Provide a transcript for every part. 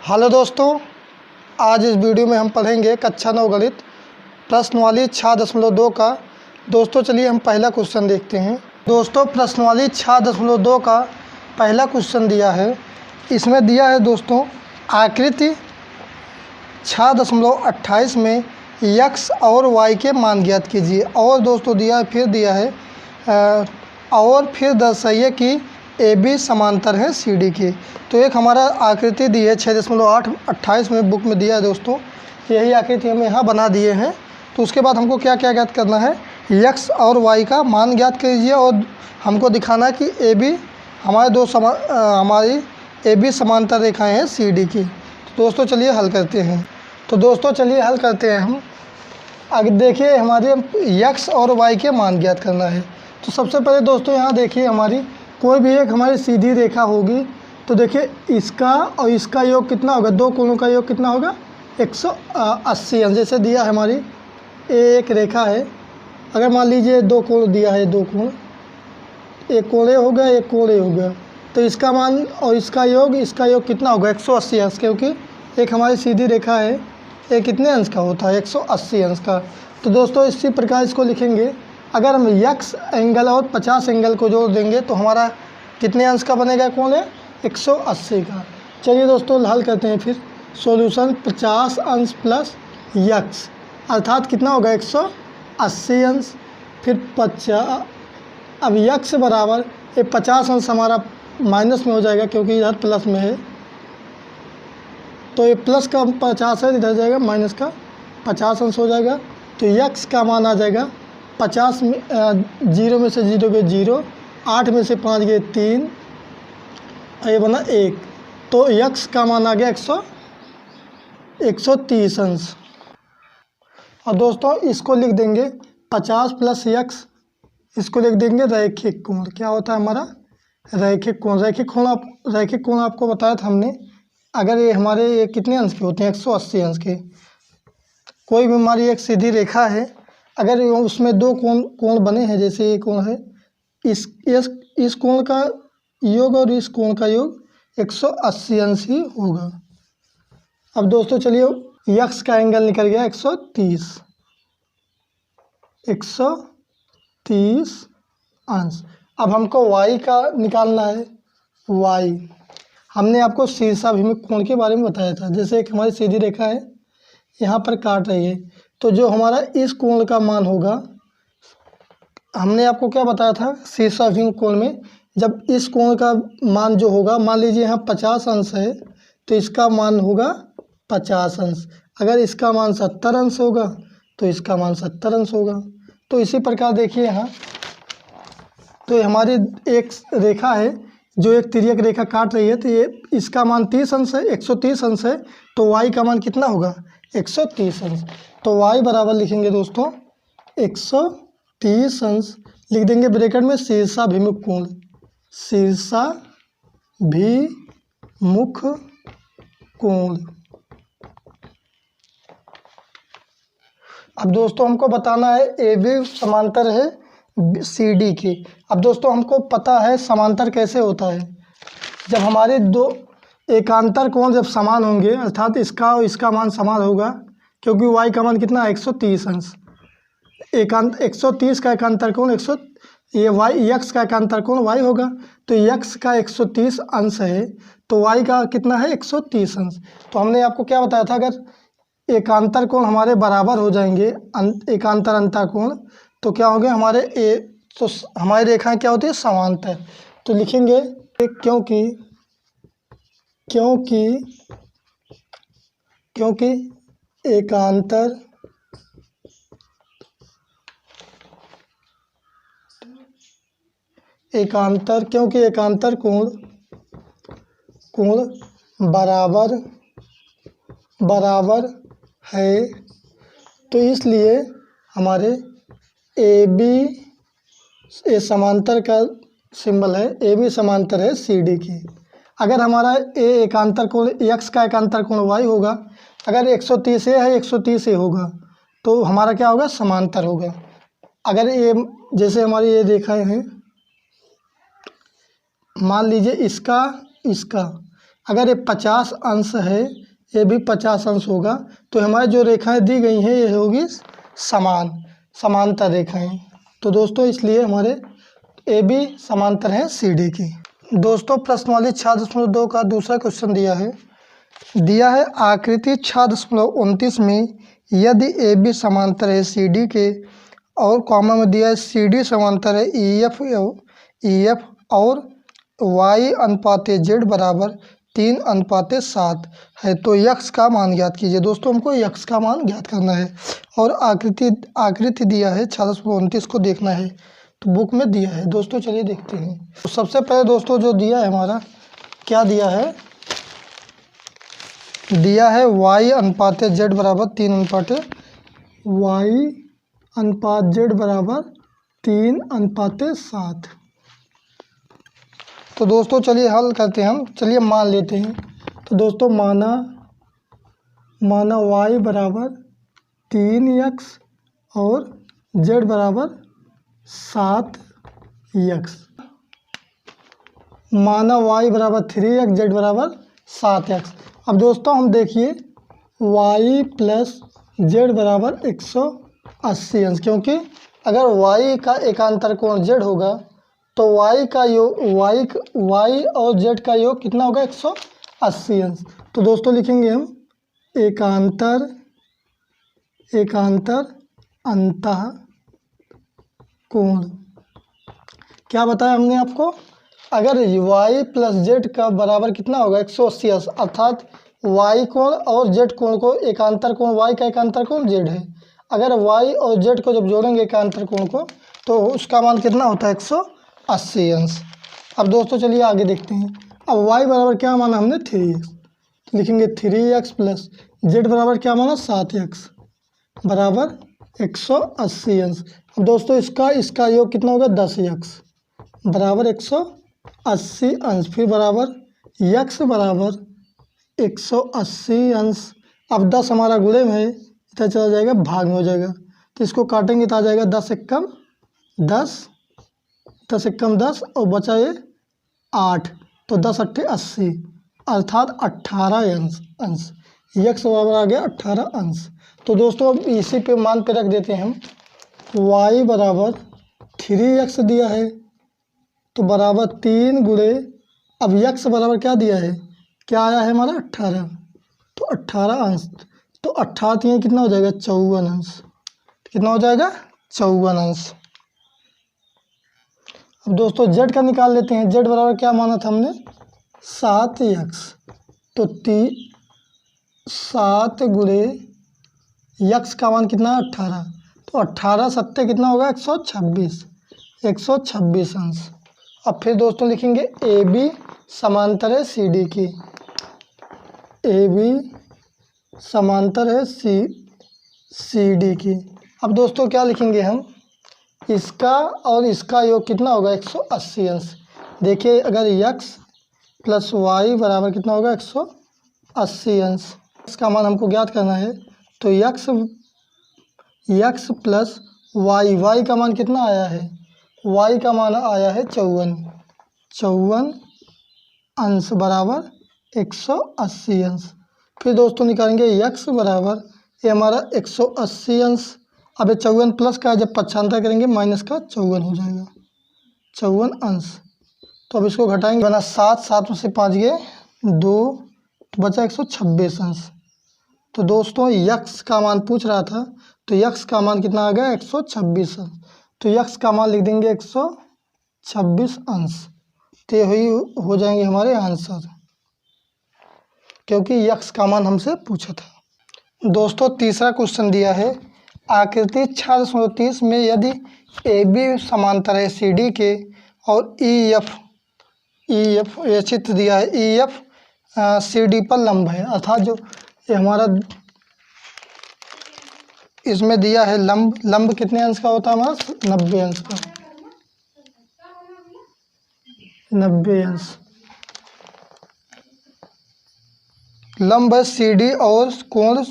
Hello दोस्तों, आज इस वीडियो में हम पढ़ेंगे कक्षा 9 गणित प्रश्नवाली 6.2 का। दोस्तों चलिए हम पहला क्वेश्चन देखते हैं। दोस्तों प्रश्नवाली 6.2 का पहला क्वेश्चन दिया है। इसमें दिया है दोस्तों, आकृति 6.28 में x और y के मान ज्ञात कीजिए। और दोस्तों दिया है और फिर दर्शाइए कि AB समांतर है CD के। तो एक हमारा आकृति दी है 6.28 में बुक में दिया है दोस्तों। यही आकृति हम यहाँ बना दिए हैं। तो उसके बाद हमको क्या क्या ज्ञात करना है, x और y का मान ज्ञात कीजिए और हमको दिखाना है कि AB हमारी AB समांतर रेखाएं हैं CD की। तो दोस्तों चलिए हल करते हैं। हम आगे देखिए, हमारे x और y के मान ज्ञात करना है। तो सबसे पहले दोस्तों यहाँ देखिए, हमारी कोई भी एक हमारी सीधी रेखा होगी। तो देखिए इसका और इसका योग कितना होगा, दो कोणों का योग कितना होगा 180 अंश। जैसे दिया है हमारी एक रेखा है, अगर मान लीजिए दो कोण दिया है, दो कोण, एक कोण ए हो गया, एक कोण ए हो गया, तो इसका मान और इसका योग कितना होगा 180 अंश, क्योंकि एक हमारी सीधी रेखा है, ये कितने अंश का होता है 180 अंश का। तो दोस्तों इसी प्रकार इसको लिखेंगे। अगर हम x एंगल और 50 एंगल को जोड़ देंगे तो हमारा कितने अंश का बनेगा कोण है 180 का। चलिए दोस्तों हल करते हैं फिर। सॉल्यूशन 50 अंश प्लस x अर्थात कितना होगा 180 अंश, फिर 50। अब x बराबर ये 50 अंश हमारा माइनस में हो जाएगा क्योंकि इधर प्लस में है, तो ये प्लस का 50 है, इधर जाएगा माइनस का 50 अंश हो जाएगा। तो x का मान आ जाएगा 50 में 0 में से 0 गए 0, 8 में से 5 गए 3, ये बना 1। तो x का मान आ गया 130 अंश। और दोस्तों इसको लिख देंगे 50 प्लस x, इसको लिख देंगे रैखिक कोण। क्या होता है हमारा रैखिक कोण। रैखिक कोण आपको बताया था हमने। अगर ये हमारे ये कितने अंश के होते हैं 180 अंश के। कोई भी हमारी एक सीधी रेखा है, अगर उसमें दो कोण बने हैं, जैसे ये कोण है, इस कोण का योग और इस कोण का योग 180 अंश ही होगा। अब दोस्तों चलिए x का एंगल निकल गया 130 अंश। अब हमको y का निकालना है। y हमने आपको शीर्षाभिमुख कोण के बारे में बताया था। जैसे एक हमारी सीधी रेखा है, यहाँ पर काट रही है, तो जो हमारा इस कोण का मान होगा, हमने आपको क्या बताया था शीर्षाभिमुख कोण में, जब इस कोण का मान जो होगा, मान लीजिए यहाँ 50 अंश है तो इसका मान होगा 50 अंश। अगर इसका मान 70 अंश होगा तो इसका मान 70 अंश होगा। तो इसी प्रकार देखिए यहाँ, तो हमारी एक रेखा है जो एक तिर्यक रेखा काट रही है, तो ये इसका मान 30 अंश है, 130 अंश है, तो y का मान कितना होगा 130 अंश। तो y बराबर लिखेंगे दोस्तों 130 अंश, लिख देंगे ब्रैकेट में शीर्षाभिमुख कोण, शीर्षाभिमुख कोण। अब दोस्तों हमको बताना है AB समांतर है CD की। अब दोस्तों हमको पता है समांतर कैसे होता है, जब हमारे दो एकांतर कोण जब समान होंगे, अर्थात इसका और इसका मान समान होगा, क्योंकि y का मान कितना है 130 अंश। 130 का एकांतर कोण ये x का एकांतर कोण y होगा, तो x का 130 अंश है, तो y का कितना है 130 अंश। तो हमने आपको क्या बताया था, अगर एकांतर कोण हमारे बराबर हो जाएंगे, एकांतर अंतर कोण, तो क्या होंगे तो हमारी रेखाएं क्या होती है समांतर। तो लिखेंगे क्योंकि एकांतर कोण बराबर है, तो इसलिए हमारे AB समांतर का सिंबल है, AB समांतर है CD की। अगर हमारा एकांतर कोण x का एकांतर कोण y होगा, अगर 130 है 130 होगा, तो हमारा क्या होगा समांतर होगा। अगर ये जैसे हमारी ये रेखाएं हैं, मान लीजिए इसका अगर ये 50 अंश है, ये भी 50 अंश होगा, तो हमारी जो रेखाएं दी गई हैं ये होगी समांतर रेखाएं। तो दोस्तों इसलिए हमारे ए बी समांतर हैं सी डी की। दोस्तों प्रश्नावली 6.2 का दूसरा क्वेश्चन दिया है आकृति 6.29 में यदि ए बी समांतर है सी डी के, और कॉमा में दिया है सी डी समांतर है ई एफ और y अनुपात जेड बराबर 3:7 है, तो यक्स का मान ज्ञात कीजिए। दोस्तों हमको यक्स का मान ज्ञात करना है और आकृति दिया है 6.29 को देखना है, तो बुक में दिया है। दोस्तों चलिए देखते हैं। तो सबसे पहले दोस्तों जो दिया है हमारा, क्या दिया है y अनुपात जेड बराबर 3:7। तो दोस्तों चलिए हल करते हैं हम। चलिए मान लेते हैं। तो दोस्तों माना y बराबर 3x और z बराबर 7x। माना y बराबर 3x, z बराबर 7x। अब दोस्तों हम देखिए y प्लस z बराबर 180 अंश, क्योंकि अगर y का एकांतर कोण z होगा तो y का योग y और z का योग कितना होगा 180 अंश। तो दोस्तों लिखेंगे हम एकांतर अंतः कोण। क्या बताया हमने आपको, अगर y प्लस z का बराबर कितना होगा 180 अंश, अर्थात y कोण और z कोण को एकांतर कोण y का एकांतर कोण z है। अगर y और z को जब जोड़ेंगे एकांतर कोण को तो उसका मान कितना होता है 180 अंश। अब दोस्तों चलिए आगे देखते हैं। अब y बराबर क्या माना हमने 3x, तो लिखेंगे 3x प्लस z बराबर क्या माना 7x बराबर 180 अंश। अब दोस्तों इसका योग कितना होगा 10x बराबर 180 अंश, फिर बराबर x बराबर 180 अंश। अब 10 हमारा गुणे में है, इधर चला जाएगा भाग में हो जाएगा, तो इसको काटेंगे तो आ जाएगा 10 एकम 10 और बचा ये 8, तो 10 8 80 अर्थात 18 अंश। यक्स बराबर आ गया 18 अंश। तो दोस्तों अब इसी पे मान पे रख देते हैं हम। y बराबर 3x दिया है तो बराबर 3 गुणे, अब यक्स बराबर क्या दिया है, क्या आया है हमारा 18, तो 18 अंश, तो 18 ये कितना हो जाएगा 54 अंश। कितना हो जाएगा 54 अंश। अब दोस्तों z का निकाल लेते हैं। z बराबर क्या माना था हमने 7x, तो 7 गुणे यक्स का मान कितना है 18, तो 18 7 कितना होगा 126 अंश। अब फिर दोस्तों लिखेंगे ए बी समांतर है सी डी की, ए बी समांतर है सी डी की। अब दोस्तों क्या लिखेंगे हम, इसका और इसका योग कितना होगा 180 अंश। देखिए अगर x प्लस वाई बराबर कितना होगा 180 अंश, इसका मान हमको ज्ञात करना है, तो x प्लस वाई का मान कितना आया है, y का मान आया है 54 अंश बराबर 180 अंश। फिर दोस्तों निकालेंगे x बराबर, ये हमारा 180 अंश, अब ये 54 प्लस का है, जब पक्षांतर करेंगे माइनस का 54 हो जाएगा 54 अंश। तो अब इसको घटाएंगे, बना 7 में से 5 गए 2, तो बचा 126 अंश। तो दोस्तों यक्स का मान पूछ रहा था, तो यक्स का मान कितना आ गया 126 अंश, तो यक्स का मान लिख देंगे 126 अंश। तो यही हो जाएंगे हमारे आंसर, क्योंकि यक्स का मान हमसे पूछा था। दोस्तों तीसरा क्वेश्चन दिया है आकृति 6.30 में यदि ए बी समांतर है सी डी के और ई एफ ये चित्र दिया है, ई एफ सी डी पर लंब है, अर्थात जो ये हमारा इसमें दिया है लंब कितने अंश का होता है हमारा 90 अंश का, 90 अंश लंब है सी डी और कोण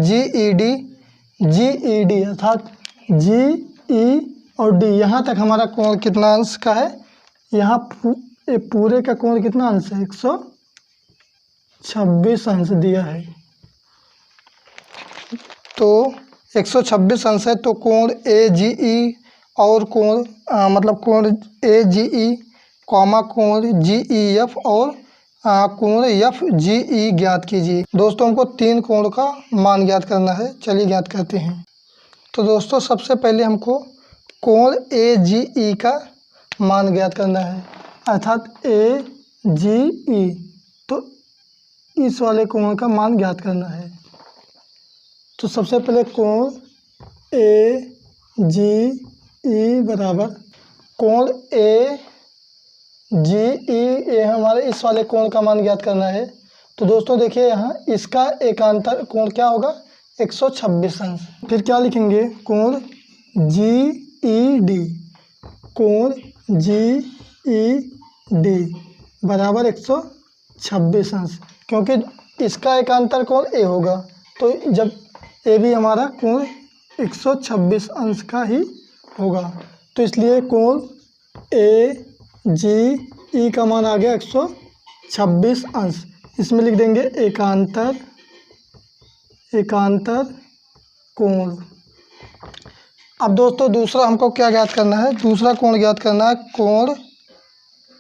जी ई डी अर्थात जी ई और डी, यहाँ तक हमारा कोण कितना अंश का है, यहाँ पूरे का कोण कितना अंश है 126 अंश दिया है। तो 126 अंश है, तो कोण AGE और कोण मतलब कोण AGE कॉमा कोण GEF और कोण FGE ज्ञात कीजिए। दोस्तों हमको 3 कोण का मान ज्ञात करना है, चलिए ज्ञात करते हैं। तो दोस्तों सबसे पहले हमको कोण AGE का मान ज्ञात करना है, अर्थात AGE, तो इस वाले कोण का मान ज्ञात करना है। तो सबसे पहले कोण AGE बराबर कोण AGE, ये हमारे इस वाले कोण का मान ज्ञात करना है। तो दोस्तों देखिए यहाँ इसका एकांतर कोण क्या होगा, 126 अंश। फिर क्या लिखेंगे, कोण GED, कोण GED बराबर 126 अंश, क्योंकि इसका एकांतर कोण A होगा, तो जब ए भी हमारा कोण 126 अंश का ही होगा, तो इसलिए कोण AGE का मान आ गया 126 अंश। इसमें लिख देंगे एकांतर कोण। अब दोस्तों दूसरा हमको क्या ज्ञात करना है, दूसरा कोण ज्ञात करना है कोण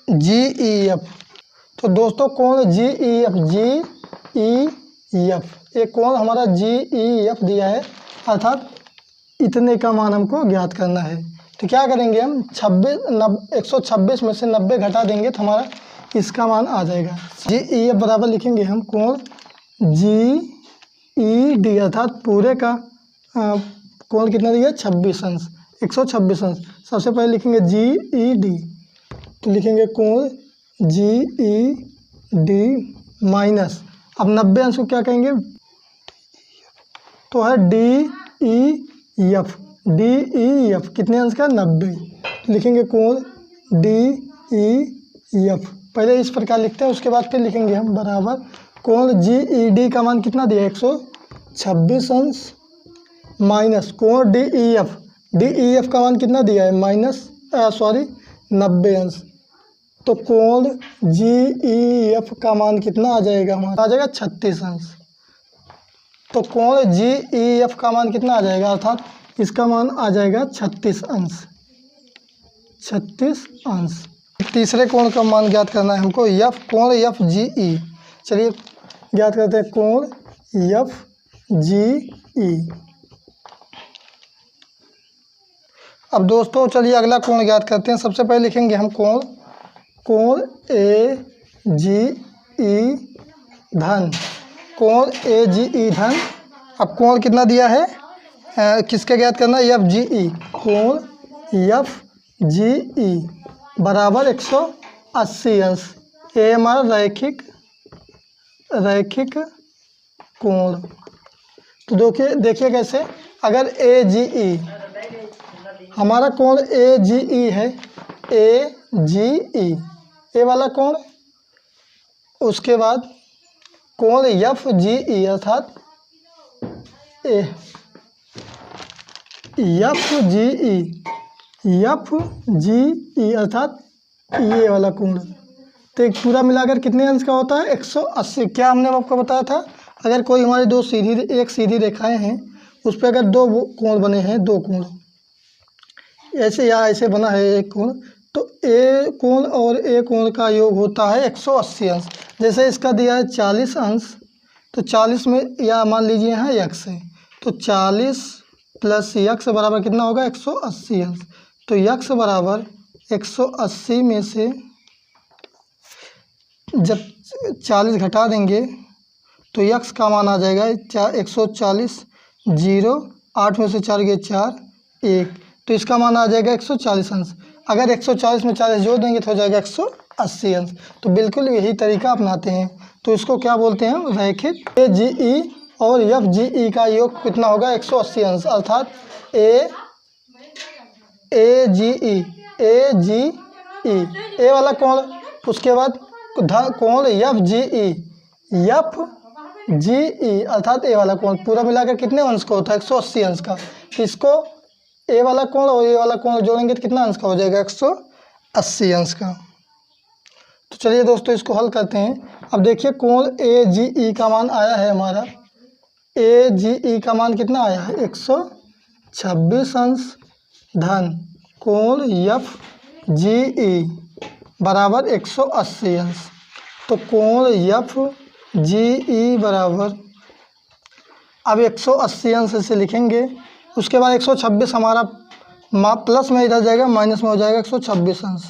GEF। तो दोस्तों कोण GEF ये कोण हमारा GEF दिया है, अर्थात इतने का मान हमको ज्ञात करना है। तो क्या करेंगे हम 126 में से 90 घटा देंगे तो हमारा इसका मान आ जाएगा। GEF बराबर लिखेंगे हम कोण GED, अर्थात पूरे का कोण कितना दिया, 26 अंश, 126 अंश। सबसे पहले लिखेंगे GED, तो लिखेंगे कोण GED माइनस, अब 90 अंश को क्या कहेंगे, तो है DEF कितने अंश का, 90, तो लिखेंगे कोण DEF। पहले इस प्रकार लिखते हैं, उसके बाद फिर लिखेंगे हम बराबर कोण GED का मान कितना दिया, 126 अंश माइनस कोण DEF का मान कितना दिया है, 90 अंश। तो कोण GEF का मान कितना आ जाएगा, हमारा आ जाएगा 36 अंश। तो कोण GEF का मान कितना आ जाएगा, अर्थात इसका मान आ जाएगा 36 अंश। तीसरे कोण का मान ज्ञात करना है हमको, कोण FGE। चलिए ज्ञात करते हैं कोण FGE। अब दोस्तों चलिए अगला कोण ज्ञात करते हैं। सबसे पहले लिखेंगे हम कोण AGE धन, कोण AGE धन। अब कोण कितना दिया है, किसका ज्ञात करना है, FGE, कोण FGE बराबर 180 अंश। ये हमारा रैखिक कोण। तो देखिए कैसे, अगर AGE हमारा कोण AGE है, AGE ये वाला कोण, उसके बाद कोण FGE अर्थात FGE अर्थात ये वाला कोण, तो एक पूरा मिलाकर कितने अंश का होता है, 180। क्या हमने आपको बताया था, अगर कोई हमारी एक सीधी रेखाएं हैं, उस पर अगर दो कोण बने हैं, दो कोण ऐसे या ऐसे बना है एक कोण, तो ए कोण और ए कोण का योग होता है 180 अंश। जैसे इसका दिया है 40 अंश, तो 40 में या मान लीजिए यहाँ x है, तो 40 प्लस x बराबर कितना होगा, 180 अंश। तो x बराबर 180 में से जब 40 घटा देंगे तो x का मान आ जाएगा 140, 0, 8 में से 4 गए 4, 1, तो इसका मान आ जाएगा 140 अंश। अगर 140 में 40 जोड़ देंगे तो हो जाएगा 180 अंश। तो बिल्कुल यही तरीका अपनाते हैं। तो इसको क्या बोलते हैं, रैखिक। AGE और FGE का योग कितना होगा, 180 अंश, अर्थात AGE ए वाला कोण, उसके बाद कोण FGE अर्थात ए वाला कोण, पूरा मिलाकर कितने अंश का होता है, 180 अंश का। इसको ए वाला कोण और ए वाला कोण जोड़ेंगे तो कितना अंश का हो जाएगा, 180 अंश का। तो चलिए दोस्तों इसको हल करते हैं। अब देखिए कोण AGE का मान आया है हमारा, AGE का मान कितना आया है 126 अंश धन कोण FGE बराबर 180 अंश। तो कोण FGE बराबर अब 180 अंश से लिखेंगे, उसके बाद 126 हमारा प्लस में इधर जाएगा माइनस में हो जाएगा 126 अंश।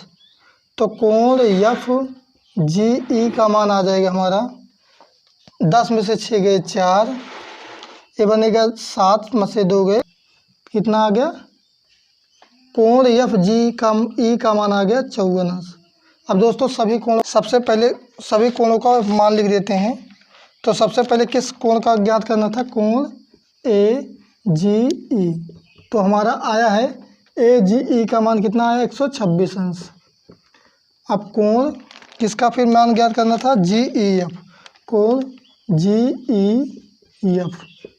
तो कोण FGE का मान आ जाएगा हमारा 10 में से 6 गए 4, ये बनेगा 7 में से 2 गए कितना आ गया, कोण FGE का मान आ गया 54 अंश। अब दोस्तों सभी कोण सबसे पहले सभी कोणों का मान लिख देते हैं। तो सबसे पहले किस कोण का ज्ञात करना था, कोण AGE। तो हमारा आया है AGE का मान कितना आया 126 अंश। अब कोण किसका फिर मान ज्ञात करना था, GEF, कोण GEF।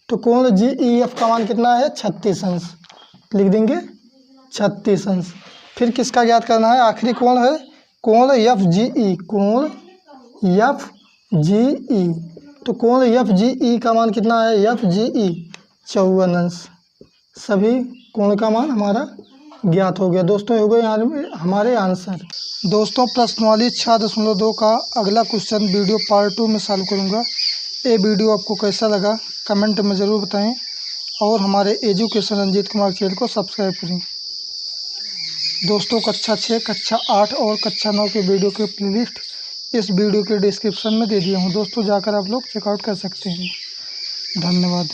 तो कोण GEF का मान कितना है 36 अंश, लिख देंगे 36 अंश। फिर किसका ज्ञात करना है, आखिरी कोण है कोण FGE, कोण FGE। तो कोण FGE का मान कितना है, FGE 54 अंश। सभी कोण का मान हमारा ज्ञात हो गया। दोस्तों हो गए हमारे आंसर। दोस्तों प्रश्नावली 6.2 का अगला क्वेश्चन वीडियो पार्ट 2 में सॉल्व करूँगा। ये वीडियो आपको कैसा लगा कमेंट में ज़रूर बताएं और हमारे एजुकेशन रंजीत कुमार चैनल को सब्सक्राइब करें। दोस्तों कक्षा 6, कक्षा 8 और कक्षा 9 के वीडियो के प्लेलिस्ट इस वीडियो के डिस्क्रिप्शन में दे दिया हूँ। दोस्तों जाकर आप लोग चेकआउट कर सकते हैं। धन्यवाद।